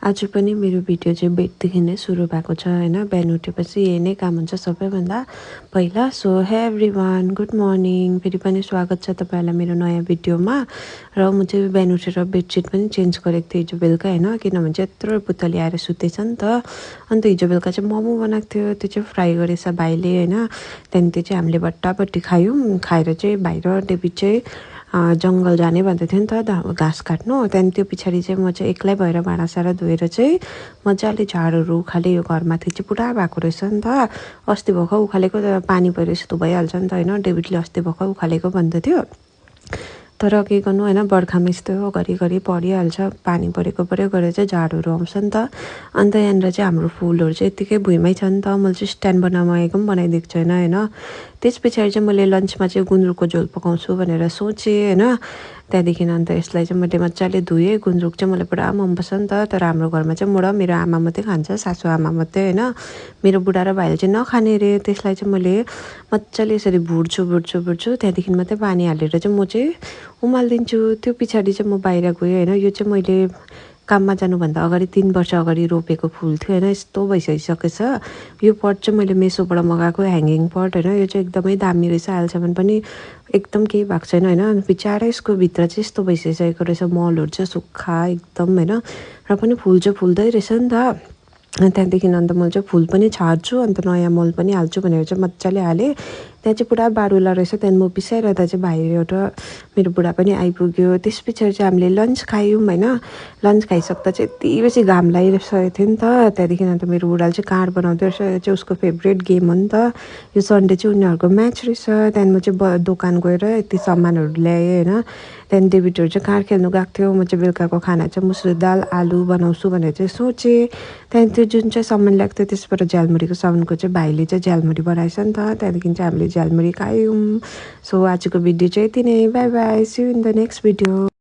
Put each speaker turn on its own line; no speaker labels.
आज पनि मेरो भिडियो चाहिँ बेडदेखि नै सुरु भएको छ हैन। बिहान उठेपछि यही नै काम हुन्छ सबैभन्दा पहिला। सो हे एभ्रीवान, गुड मर्निङ। फेरि पनि स्वागत छ तपाईहरुलाई मेरो नयाँ भिडियोमा। र म चाहिँ बिहान उठेर बेडसिट पनि चेन्ज गरेको थिएँ हिजो बेलुका हैन, किनभने चाहिँ यत्रो पुतली आएर सुतेछ नि त। अन्त हिजो बेलुका चाहिँ मोमो बनाएको थियो, त्यो चाहिँ फ्राई गरेछ भाइले हैन। त्यहाँदेखि त्यो चाहिँ हामीले बट्टाबट्टी खायौँ। खाएर चाहिँ भाइ र डेभिड चाहिँ जङ्गल जाने भन्दै थियो नि त घाँस काट्नु। त्यहाँदेखि त्यो पछाडि चाहिँ म चाहिँ एक्लै भएर भाँडासाँडा धोएर चाहिँ मजाले झाडहरू उखाले। यो घरमाथि चाहिँ पुरा भएको रहेछ नि त। अस्ति भर्खर उखालेको त पानी परेर यस्तो भइहाल्छ नि त हैन। डेभिडले अस्ति भर्खर उखालेको भन्दै थियो। तर के गर्नु हैन, बर्खामा यस्तो घरिघरि परिहाल्छ, पानी परेको गरेर चाहिँ झाडहरू आउँछ नि त। अन्त यहाँनिर चाहिँ हाम्रो फुलहरू चाहिँ यत्तिकै भुइँमै छ नि त। मैले चाहिँ स्ट्यान्ड बनाएको पनि बनाइदिएको छैन हैन। त्यस पछाडि चाहिँ मैले लन्चमा चाहिँ गुन्द्रुकको झोल पकाउँछु भनेर सोचेँ हैन। त्यहाँदेखि अन्त यसलाई चाहिँ मैले मजाले धोएँ। गुन्द्रुक चाहिँ मलाई पुरा मनपर्छ नि त। तर हाम्रो घरमा चाहिँ म र मेरो आमा मात्रै खान्छ, सासू आमा मात्रै हैन। मेरो बुढा र भाइले चाहिँ नखाने रे। त्यसलाई चाहिँ मैले मजाले यसरी भुट्छु। त्यहाँदेखि मात्रै पानी हालेर चाहिँ म चाहिँ उमालिदिन्छु। त्यो पछाडि चाहिँ म बाहिर गएँ हैन। यो चाहिँ मैले काममा जानुभन्दा अगाडि 3 वर्ष अगाडि रोपेको फुल थियो हैन। यस्तो भइसकेछ। यो पट चाहिँ मैले मेसोबाट मगाएको ह्याङ्गिङ पट हैन। यो चाहिँ एकदमै दामी रहेछ। अहिलेसम्म पनि एकदम केही भएको छैन हैन। बिचारा यसको भित्र चाहिँ यस्तो भइसकेको रहेछ, मलहरू चाहिँ सुक्खा एकदम हैन। र पनि फुल चाहिँ फुल्दै रहेछ नि त। त्यहाँदेखि अन्त मैले चाहिँ फुल पनि छाड्छु, अन्त नयाँ मल पनि हाल्छु भनेर चाहिँ मजाले हालेँ। त्यहाँ चाहिँ पुरा बारुला रहेछ। त्यहाँदेखि म पिसाइरहँदा चाहिँ भाइ एउटा मेरो बुढा पनि आइपुग्यो। त्यस पछाडि चाहिँ हामीले लन्च खायौँ हैन। लन्च खाइसक्दा चाहिँ यति बेसी घाम लागिरहेको थियो नि त। त्यहाँदेखि अन्त मेरो बुढाले चाहिँ कार्ड बनाउँदै रहेछ। यो चाहिँ उसको फेभरेट गेम हो नि त। यो सन्डे चाहिँ उनीहरूको म्याच रहेछ। त्यहाँदेखि म चाहिँ दोकान गएर यति सामानहरू ल्याएँ हैन। त्यहाँदेखि डेभिडहरू चाहिँ कार्ड खेल्नु गएको थियो। म चाहिँ बेलुकाको खाना चाहिँ मुसुरी दाल आलु बनाउँछु भनेर चाहिँ सोचेँ। त्यहाँदेखि त्यो जुन चाहिँ सामान ल्याएको थियो त्यसबाट झ्यालमुरीको सामानको चाहिँ भाइले चाहिँ झ्यालमुरी बनाएछ नि त। त्यहाँदेखि चाहिँ हामीले झ्यालमुरी खायौँ। सो आजको भिडियो चाहिँ यति नै। Bye bye, see you in the next video.